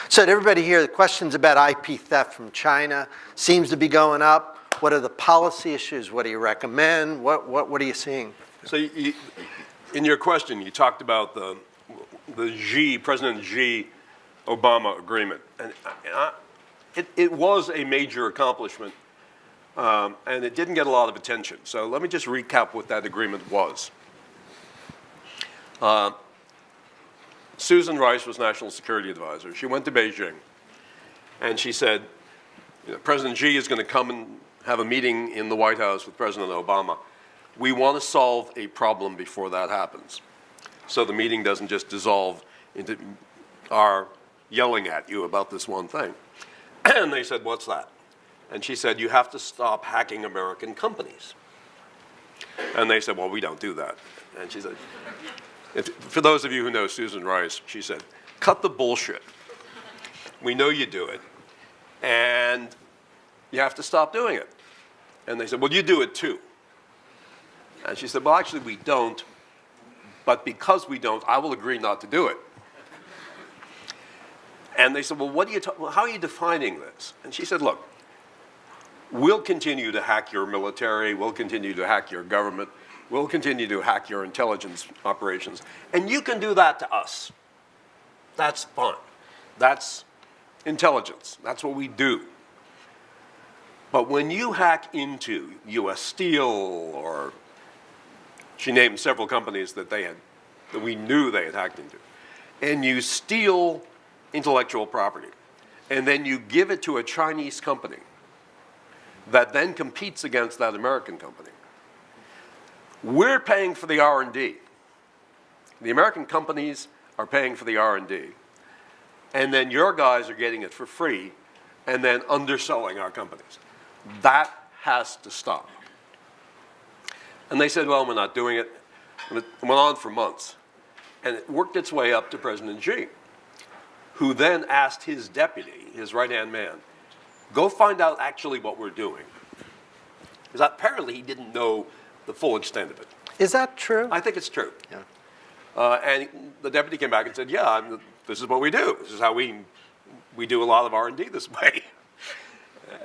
So to everybody here, the questions about IP theft from China seems to be going up. What are the policy issues? What do you recommend? What are you seeing? So in your question, you talked about the President Xi Obama agreement. And it was a major accomplishment, and it didn't get a lot of attention. So let me just recap what that agreement was. Susan Rice was National Security Advisor. She went to Beijing, and she said, President Xi is going to come and have a meeting in the White House with President Obama. We want to solve a problem before that happens, so the meeting doesn't just dissolve into our yelling at you about this one thing. And they said, what's that? And she said, you have to stop hacking American companies. And they said, well, we don't do that. And she said, for those of you who know Susan Rice, she said, cut the bullshit. We know you do it, and you have to stop doing it. And they said, well, you do it too. And she said, well, actually, we don't, but because we don't, I will agree not to do it. And they said, well, how are you defining this? And she said, look, we'll continue to hack your military, we'll continue to hack your government, we'll continue to hack your intelligence operations, and you can do that to us. That's fine. That's intelligence. That's what we do. But when you hack into U.S. Steel, or she named several companies that we knew they had hacked into, and you steal intellectual property, and then you give it to a Chinese company that then competes against that American company, we're paying for the R&D. The American companies are paying for the R&D, and then your guys are getting it for free and then underselling our companies. That has to stop. And they said, well, we're not doing it. And it went on for months. And it worked its way up to President Xi, who then asked his deputy, his right-hand man, go find out actually what we're doing. Because apparently he didn't know the full extent of it. Is that true? I think it's true. Yeah. And the deputy came back and said, yeah, this is what we do. This is how we do a lot of R&D this way.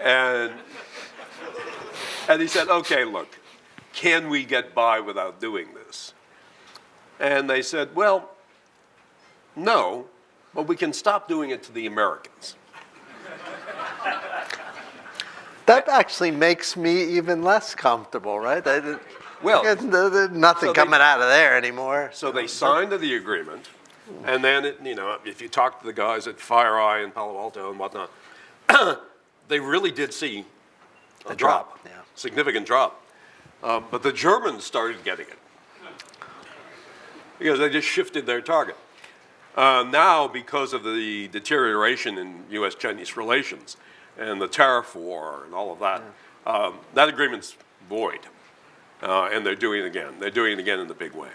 And he said, okay, look, can we get by without doing this? And they said, well, no, but we can stop doing it to the Americans. That actually makes me even less comfortable, right? Well, there's nothing coming out of there anymore. So they signed the agreement, and then, if you talk to the guys at FireEye and Palo Alto and whatnot, they really did see a drop, yeah. Significant drop. But the Germans started getting it because they just shifted their target. Now, because of the deterioration in U.S.-Chinese relations and the tariff war and all of that, that agreement's void. And they're doing it again. They're doing it again in a big way.